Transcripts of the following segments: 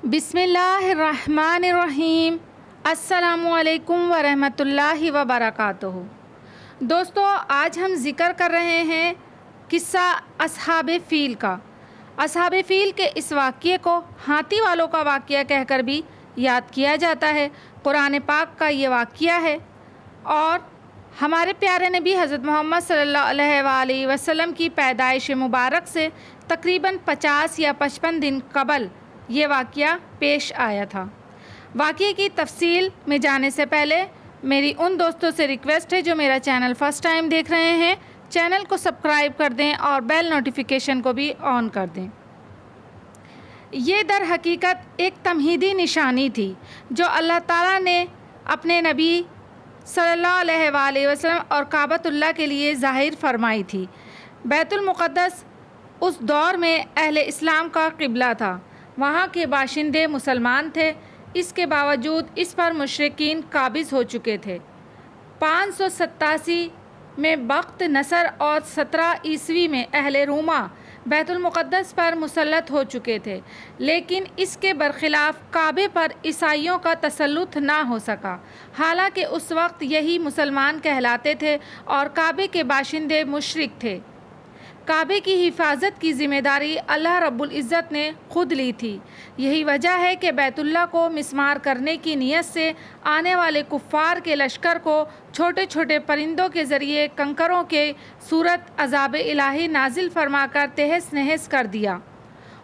بسم اللہ الرحمن الرحیم۔ السلام علیکم ورحمۃ اللہ وبرکاتہ۔ دوستو، آج ہم ذکر کر رہے ہیں قصہ اصحاب فیل کا۔ اصحاب فیل کے اس واقعے کو ہاتھی والوں کا واقعہ کہہ کر بھی یاد کیا جاتا ہے۔ قرآن پاک کا یہ واقعہ ہے اور ہمارے پیارے نبی حضرت محمد صلی اللہ علیہ وآلہ وسلم کی پیدائش مبارک سے تقریباً 50 یا 55 دن قبل یہ واقعہ پیش آیا تھا۔ واقعے کی تفصیل میں جانے سے پہلے میری ان دوستوں سے ریکویسٹ ہے جو میرا چینل فرسٹ ٹائم دیکھ رہے ہیں، چینل کو سبسکرائب کر دیں اور بیل نوٹیفیکیشن کو بھی آن کر دیں۔ یہ در حقیقت ایک تمہیدی نشانی تھی جو اللہ تعالیٰ نے اپنے نبی صلی اللہ علیہ وآلہ وسلم اور کعبۃ اللہ کے لیے ظاہر فرمائی تھی۔ بیت المقدس اس دور میں اہل اسلام کا قبلہ تھا۔ وہاں کے باشندے مسلمان تھے، اس کے باوجود اس پر مشرکین قابض ہو چکے تھے۔ 587 میں بخت نصر اور 17 عیسوی میں اہل روما بیت المقدس پر مسلط ہو چکے تھے، لیکن اس کے برخلاف کعبے پر عیسائیوں کا تسلط نہ ہو سکا، حالانکہ اس وقت یہی مسلمان کہلاتے تھے اور کعبے کے باشندے مشرک تھے۔ کعبے کی حفاظت کی ذمہ داری اللہ رب العزت نے خود لی تھی۔ یہی وجہ ہے کہ بیت اللہ کو مسمار کرنے کی نیت سے آنے والے کفار کے لشکر کو چھوٹے چھوٹے پرندوں کے ذریعے کنکروں کے صورت عذاب الہی نازل فرما کر تہس نہس کر دیا۔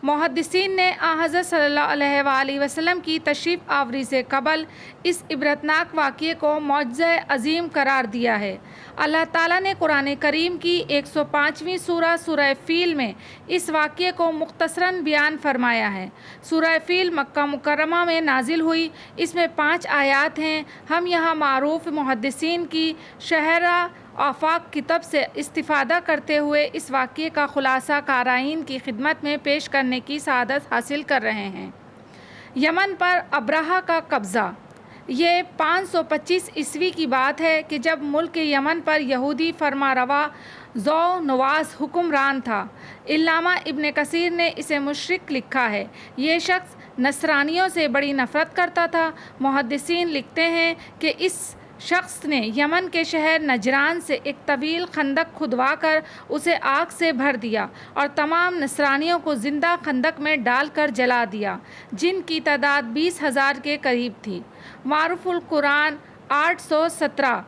محدثین نے حضرت صلی اللہ علیہ وآلہ وسلم کی تشریف آوری سے قبل اس عبرتناک واقعے کو معجزہ عظیم قرار دیا ہے۔ اللہ تعالیٰ نے قرآن کریم کی 105ویں سورہ فیل میں اس واقعے کو مختصراً بیان فرمایا ہے۔ سورہ فیل مکہ مکرمہ میں نازل ہوئی، اس میں 5 آیات ہیں۔ ہم یہاں معروف محدثین کی شرح آفاق کتب سے استفادہ کرتے ہوئے اس واقعے کا خلاصہ قارئین کی خدمت میں پیش کرنے کی سعادت حاصل کر رہے ہیں۔ یمن پر ابرہہ کا قبضہ۔ یہ 525 عیسوی کی بات ہے کہ جب ملک یمن پر یہودی فرما روا ذو نواس حکمران تھا۔ علامہ ابن کثیر نے اسے مشرک لکھا ہے۔ یہ شخص نصرانیوں سے بڑی نفرت کرتا تھا۔ محدثین لکھتے ہیں کہ اس شخص نے یمن کے شہر نجران سے ایک طویل خندق کھدوا کر اسے آگ سے بھر دیا اور تمام نصرانیوں کو زندہ خندق میں ڈال کر جلا دیا، جن کی تعداد 20,000 کے قریب تھی۔ معروف القرآن 817۔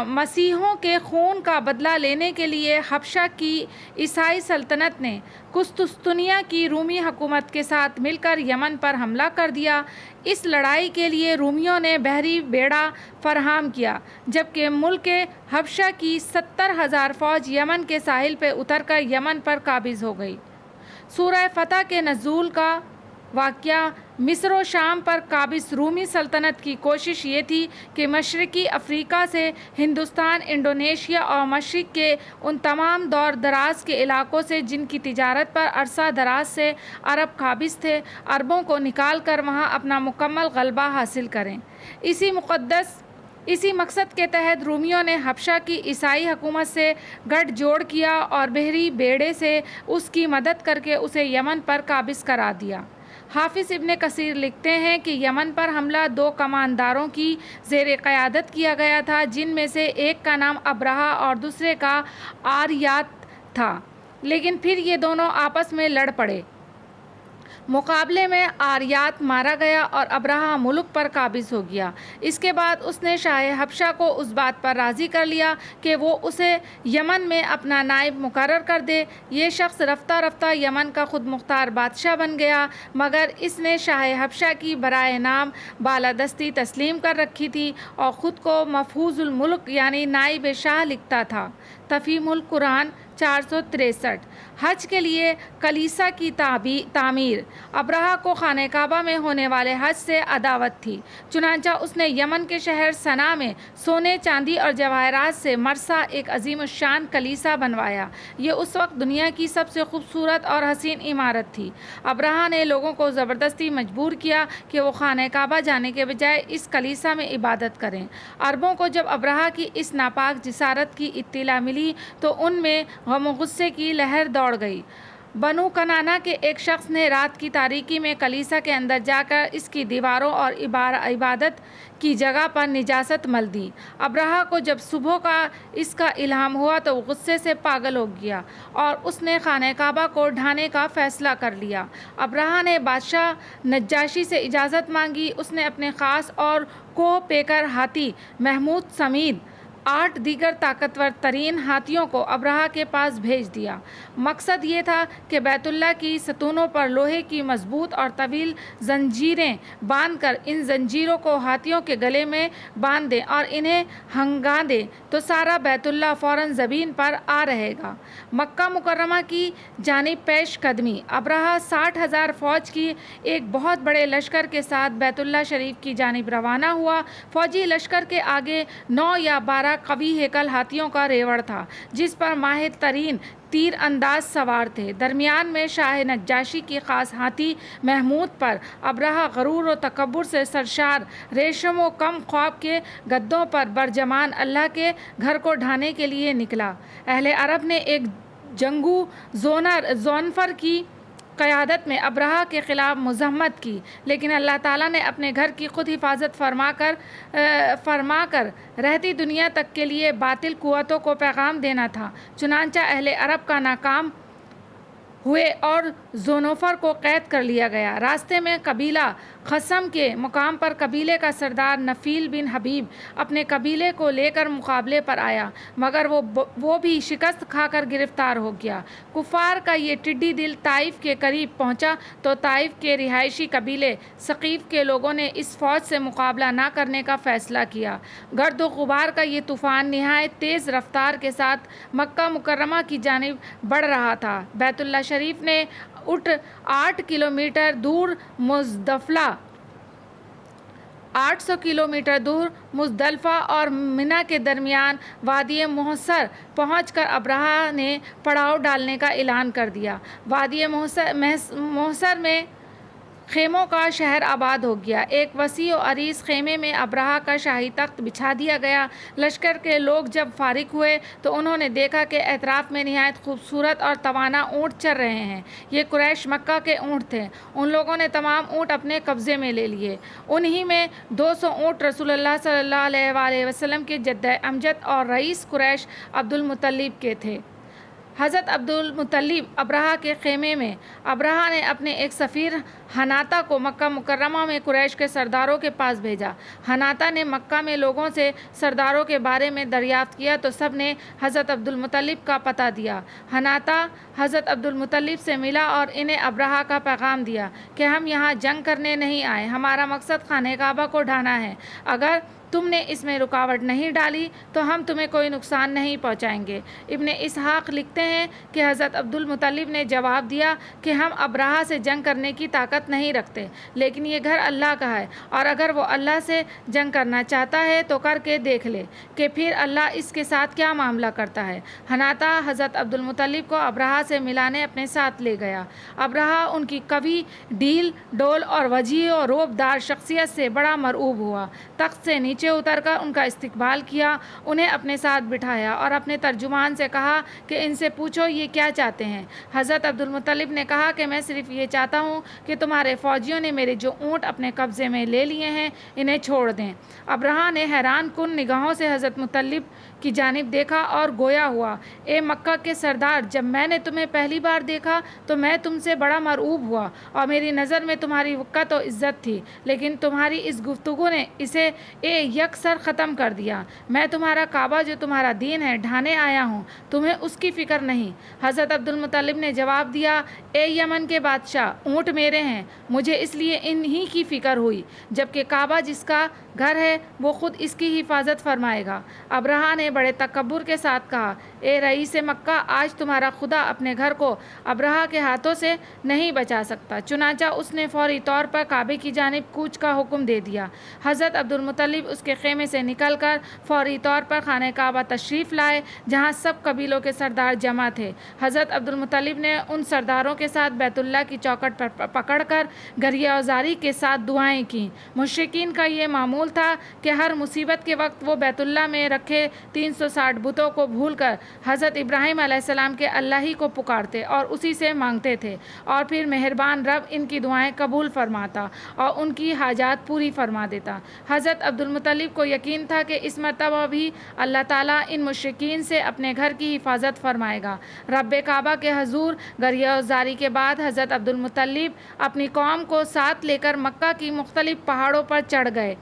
مسیحیوں کے خون کا بدلہ لینے کے لیے حبشہ کی عیسائی سلطنت نے قسطنطنیہ کی رومی حکومت کے ساتھ مل کر یمن پر حملہ کر دیا۔ اس لڑائی کے لیے رومیوں نے بحری بیڑا فراہم کیا، جبکہ ملک حبشہ کی 70,000 فوج یمن کے ساحل پہ اتر کر یمن پر قابض ہو گئی۔ سورہ فتح کے نزول کا واقعہ۔ مصر و شام پر قابض رومی سلطنت کی کوشش یہ تھی کہ مشرقی افریقہ سے ہندوستان، انڈونیشیا اور مشرق کے ان تمام دور دراز کے علاقوں سے جن کی تجارت پر عرصہ دراز سے عرب قابض تھے، عربوں کو نکال کر وہاں اپنا مکمل غلبہ حاصل کریں۔ اسی مقصد کے تحت رومیوں نے حبشہ کی عیسائی حکومت سے گٹھ جوڑ کیا اور بحری بیڑے سے اس کی مدد کر کے اسے یمن پر قابض کرا دیا۔ حافظ ابن کثیر لکھتے ہیں کہ یمن پر حملہ 2 کمانداروں کی زیر قیادت کیا گیا تھا، جن میں سے ایک کا نام ابرہہ اور دوسرے کا آریات تھا، لیکن پھر یہ دونوں آپس میں لڑ پڑے۔ مقابلے میں آریات مارا گیا اور ابرہہ ملک پر قابض ہو گیا۔ اس کے بعد اس نے شاہ حبشہ کو اس بات پر راضی کر لیا کہ وہ اسے یمن میں اپنا نائب مقرر کر دے۔ یہ شخص رفتہ رفتہ یمن کا خود مختار بادشاہ بن گیا، مگر اس نے شاہ حبشہ کی برائے نام بالادستی تسلیم کر رکھی تھی اور خود کو محفوظ الملک یعنی نائب شاہ لکھتا تھا۔ تفہیم القرآن 463۔ حج کے لیے کلیسا کی تعمیر۔ ابرہہ کو خانہ کعبہ میں ہونے والے حج سے عداوت تھی، چنانچہ اس نے یمن کے شہر صنعا میں سونے، چاندی اور جواہرات سے مرصع ایک عظیم الشان کلیسا بنوایا۔ یہ اس وقت دنیا کی سب سے خوبصورت اور حسین عمارت تھی۔ ابرہہ نے لوگوں کو زبردستی مجبور کیا کہ وہ خانہ کعبہ جانے کے بجائے اس کلیسا میں عبادت کریں۔ عربوں کو جب ابرہہ کی اس ناپاک جسارت کی اطلاع ملی تو ان میں غم و غصے کی لہر دوڑ گئی۔ بنو کنانا کے ایک شخص نے رات کی تاریکی میں کلیسا کے اندر جا کر اس کی دیواروں اور عبادت کی جگہ پر نجاست مل دی۔ ابرہہ کو جب صبح کا اس کا الہام ہوا تو وہ غصے سے پاگل ہو گیا اور اس نے خانہ کعبہ کو ڈھانے کا فیصلہ کر لیا۔ ابرہہ نے بادشاہ نجاشی سے اجازت مانگی۔ اس نے اپنے خاص اور کوہ پیکر ہاتھی محمود سمیت 8 دیگر طاقتور ترین ہاتھیوں کو ابرہہ کے پاس بھیج دیا۔ مقصد یہ تھا کہ بیت اللہ کی ستونوں پر لوہے کی مضبوط اور طویل زنجیریں باندھ کر ان زنجیروں کو ہاتھیوں کے گلے میں باندھ دیں اور انہیں ہنگا دیں تو سارا بیت اللہ فوراً زمین پر آ رہے گا۔ مکہ مکرمہ کی جانب پیش قدمی۔ ابرہہ 60,000 فوج کی ایک بہت بڑے لشکر کے ساتھ بیت اللہ شریف کی جانب روانہ ہوا۔ فوجی لشکر کے آگے 9 یا 12 قوی ہیکل ہاتھیوں کا ریوڑ تھا جس پر ماہر ترین تیر انداز سوار تھے۔ درمیان میں شاہ نجاشی کی خاص ہاتھی محمود پر ابرہہ غرور و تکبر سے سرشار ریشم و کم خواب کے گدھوں پر برجمان اللہ کے گھر کو ڈھانے کے لیے نکلا۔ اہل عرب نے ایک جنگجو زونفر کی قیادت میں ابرہہ کے خلاف مزاحمت کی، لیکن اللہ تعالیٰ نے اپنے گھر کی خود حفاظت فرما کر رہتی دنیا تک کے لیے باطل قوتوں کو پیغام دینا تھا۔ چنانچہ اہل عرب کا ناکام ہوئے اور زونفر کو قید کر لیا گیا۔ راستے میں قبیلہ خثم کے مقام پر قبیلے کا سردار نفیل بن حبیب اپنے قبیلے کو لے کر مقابلے پر آیا، مگر وہ بھی شکست کھا کر گرفتار ہو گیا۔ کفار کا یہ ٹڈی دل طائف کے قریب پہنچا تو طائف کے رہائشی قبیلے ثقیف کے لوگوں نے اس فوج سے مقابلہ نہ کرنے کا فیصلہ کیا۔ گرد و غبار کا یہ طوفان نہایت تیز رفتار کے ساتھ مکہ مکرمہ کی جانب بڑھ رہا تھا۔ بیت اللہ شریف نے 8 کلومیٹر دور 800 کلومیٹر دور مزدلفہ اور منی کے درمیان وادی محصر پہنچ کر ابرہہ نے پڑاؤ ڈالنے کا اعلان کر دیا۔ وادی محصر میں خیموں کا شہر آباد ہو گیا۔ ایک وسیع و عریض خیمے میں ابرہہ کا شاہی تخت بچھا دیا گیا۔ لشکر کے لوگ جب فارغ ہوئے تو انہوں نے دیکھا کہ اطراف میں نہایت خوبصورت اور توانا اونٹ چر رہے ہیں۔ یہ قریش مکہ کے اونٹ تھے۔ ان لوگوں نے تمام اونٹ اپنے قبضے میں لے لیے۔ انہی میں 200 اونٹ رسول اللہ صلی اللہ علیہ وآلہ وسلم کے جد امجد اور رئیس قریش عبد المطلب کے تھے۔ حضرت عبد المطلب ابرہہ کے خیمے میں۔ ابرہہ نے اپنے ایک سفیر حناطہ کو مکہ مکرمہ میں قریش کے سرداروں کے پاس بھیجا۔ حناطہ نے مکہ میں لوگوں سے سرداروں کے بارے میں دریافت کیا تو سب نے حضرت عبد المطلب کا پتہ دیا۔ حناطہ حضرت عبد المطلب سے ملا اور انہیں ابرہہ کا پیغام دیا کہ ہم یہاں جنگ کرنے نہیں آئے، ہمارا مقصد خانہ کعبہ کو ڈھانا ہے۔ اگر تم نے اس میں رکاوٹ نہیں ڈالی تو ہم تمہیں کوئی نقصان نہیں پہنچائیں گے۔ ابن اسحاق لکھتے ہیں کہ حضرت عبد المطلب نے جواب دیا کہ ہم ابرہہ سے جنگ کرنے کی طاقت نہیں رکھتے، لیکن یہ گھر اللہ کا ہے اور اگر وہ اللہ سے جنگ کرنا چاہتا ہے تو کر کے دیکھ لے کہ پھر اللہ اس کے ساتھ کیا معاملہ کرتا ہے۔ حناطہ حضرت عبد المطلب کو ابرہہ سے ملانے اپنے ساتھ لے گیا۔ ابرہہ ان کی قوی ڈھیل ڈول اور وجیح و روب دار شخصیت سے بڑا مرعوب ہوا۔ تخت سے نیچے اتر کر ان کا استقبال کیا، انہیں اپنے ساتھ بٹھایا اور اپنے ترجمان سے کہا کہ ان سے پوچھو یہ کیا چاہتے ہیں۔ حضرت عبد المطلب نے کہا کہ میں صرف یہ چاہتا ہوں کہ تمہارے فوجیوں نے میرے جو اونٹ اپنے قبضے میں لے لیے ہیں انہیں چھوڑ دیں۔ ابرہہ نے حیران کن نگاہوں سے حضرت مطلب کی جانب دیکھا اور گویا ہوا، اے مکہ کے سردار، جب میں نے تمہیں پہلی بار دیکھا تو میں تم سے بڑا مرعوب ہوا اور میری نظر میں تمہاری وقت و عزت تھی، لیکن تمہاری اس گفتگو نے اسے یکسر ختم کر دیا۔ میں تمہارا کعبہ جو تمہارا دین ہے ڈھانے آیا ہوں، تمہیں اس کی فکر نہیں۔ حضرت عبد المطلب نے جواب دیا، اے یمن کے بادشاہ، اونٹ میرے ہیں، مجھے اس لیے انہی کی فکر ہوئی، جبکہ کعبہ جس کا گھر ہے وہ خود اس کی حفاظت فرمائے گا۔ ابرہہ نے بڑے تکبر کے ساتھ کہا، اے رئیس مکہ، آج تمہارا خدا اپنے گھر کو ابرہہ کے ہاتھوں سے نہیں بچا سکتا۔ چنانچہ اس نے فوری طور پر کعبے کی جانب کوچ کا حکم دے دیا۔ حضرت عبد المطلب اس کے خیمے سے نکل کر فوری طور پر خانہ کعبہ تشریف لائے جہاں سب قبیلوں کے سردار جمع تھے۔ حضرت عبد المطلب نے ان سرداروں کے ساتھ بیت اللہ کی چوکھٹ پر پکڑ کر گریہ وزاری کے ساتھ دعائیں کیں۔ مشرکین کا یہ معمول تھا کہ ہر مصیبت کے وقت وہ بیت اللہ میں رکھے 360 بتوں کو بھول کر حضرت ابراہیم علیہ السلام کے اللہ ہی کو پکارتے اور اسی سے مانگتے تھے، اور پھر مہربان رب ان کی دعائیں قبول فرماتا اور ان کی حاجات پوری فرما دیتا۔ حضرت عبدالمطلب کو یقین تھا کہ اس مرتبہ بھی اللہ تعالیٰ ان مشرکین سے اپنے گھر کی حفاظت فرمائے گا۔ رب کعبہ کے حضور گریہ زاری کے بعد حضرت عبدالمطلب اپنی قوم کو ساتھ لے کر مکہ کی مختلف پہاڑوں پر چڑھ گئے۔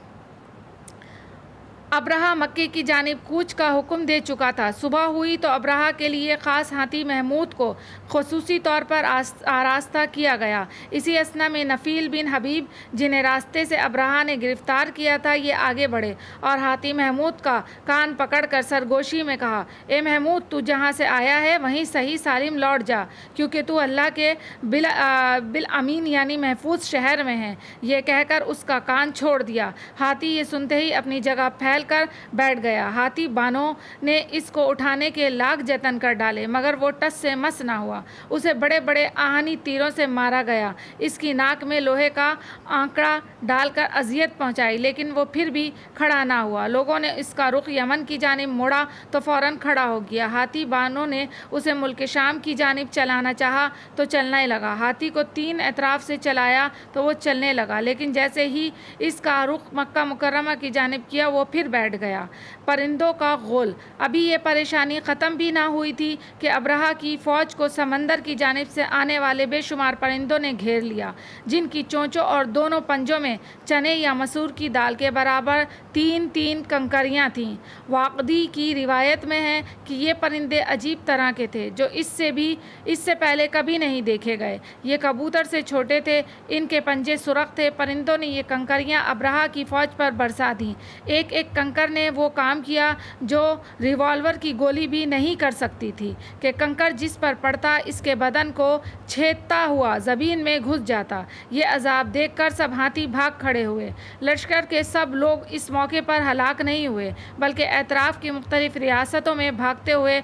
ابرہہ مکے کی جانب کوچ کا حکم دے چکا تھا۔ صبح ہوئی تو ابرہہ کے لیے خاص ہاتھی محمود کو خصوصی طور پر آراستہ کیا گیا۔ اسی اثنا میں نفیل بن حبیب، جنہیں راستے سے ابرہہ نے گرفتار کیا تھا، یہ آگے بڑھے اور ہاتھی محمود کا کان پکڑ کر سرگوشی میں کہا: اے محمود، تو جہاں سے آیا ہے وہیں صحیح سالم لوٹ جا، کیونکہ تو اللہ کے بالامین یعنی محفوظ شہر میں ہے۔ یہ کہہ کر اس کا کان چھوڑ دیا۔ ہاتھی یہ سنتے ہی اپنی جگہ پھیل کر بیٹھ گیا۔ ہاتھی بانوں نے اس کو اٹھانے کے لاکھ جتن کر ڈالے، مگر وہ ٹس سے مس نہ ہوا۔ اسے بڑے بڑے آہنی تیروں سے مارا گیا، اس کی ناک میں لوہے کا آنکڑا ڈال کر اذیت پہنچائی، لیکن وہ پھر بھی کھڑا نہ ہوا۔ لوگوں نے اس کا رخ یمن کی جانب موڑا تو فوراً کھڑا ہو گیا۔ ہاتھی بانوں نے اسے ملک شام کی جانب چلانا چاہا تو چلنے لگا۔ ہاتھی کو 3 اطراف سے چلایا تو وہ چلنے لگا، لیکن جیسے ہی اس کا رخ مکہ مکرمہ کی جانب کیا وہ پھر بیٹھ گیا۔ پرندوں کا غول۔ ابھی یہ پریشانی ختم بھی نہ ہوئی تھی کہ ابرہہ کی فوج کو سمندر کی جانب سے آنے والے بے شمار پرندوں نے گھیر لیا، جن کی چونچوں اور دونوں پنجوں میں چنے یا مسور کی دال کے برابر 3 کنکریاں تھیں۔ واقدی کی روایت میں ہے کہ یہ پرندے عجیب طرح کے تھے، جو اس سے پہلے کبھی نہیں دیکھے گئے۔ یہ کبوتر سے چھوٹے تھے، ان کے پنجے سرخ تھے۔ پرندوں نے یہ کنکریاں ابرہہ کی فوج پر برسا دیں۔ ایک ایک کنکر نے وہ کام کیا جو ریوالور کی گولی بھی نہیں کر سکتی تھی، کہ کنکر جس پر پڑتا اس کے بدن کو چھیدتا ہوا زمین میں گھس جاتا۔ یہ عذاب دیکھ کر سب ہاتھی بھاگ کھڑے ہوئے۔ لشکر کے سب لوگ اس موقع پر ہلاک نہیں ہوئے، بلکہ اطراف کی مختلف ریاستوں میں بھاگتے ہوئے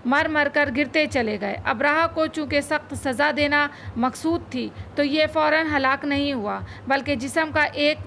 مر کر گرتے چلے گئے۔ ابرہہ کو چونکہ سخت سزا دینا مقصود تھی تو یہ فوراً ہلاک نہیں ہوا، بلکہ جسم کا ایک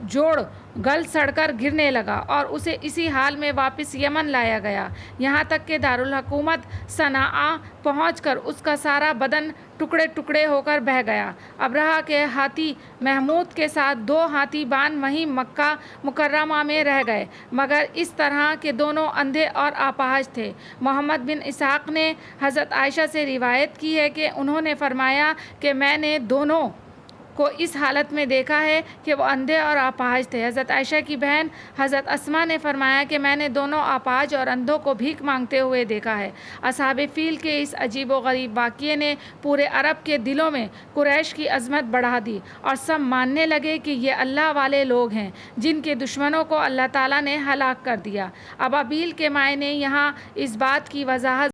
جوڑ گل سڑ کر گرنے لگا اور اسے اسی حال میں واپس یمن لایا گیا، یہاں تک کہ دارالحکومت صنعاء پہنچ کر اس کا سارا بدن ٹکڑے ٹکڑے ہو کر بہہ گیا۔ ابرہہ کے ہاتھی محمود کے ساتھ 2 ہاتھی بان وہیں مکہ مکرمہ میں رہ گئے، مگر اس طرح کہ دونوں اندھے اور اپاہج تھے۔ محمد بن اسحاق نے حضرت عائشہ سے روایت کی ہے کہ انہوں نے فرمایا کہ میں نے دونوں کو اس حالت میں دیکھا ہے کہ وہ اندھے اور اپاہج تھے۔ حضرت عائشہ کی بہن حضرت اسماء نے فرمایا کہ میں نے دونوں اپاہج اور اندھوں کو بھیک مانگتے ہوئے دیکھا ہے۔ اصحاب فیل کے اس عجیب و غریب واقعے نے پورے عرب کے دلوں میں قریش کی عظمت بڑھا دی اور سب ماننے لگے کہ یہ اللہ والے لوگ ہیں جن کے دشمنوں کو اللہ تعالیٰ نے ہلاک کر دیا۔ ابابیل کے معنی یہاں اس بات کی وضاحت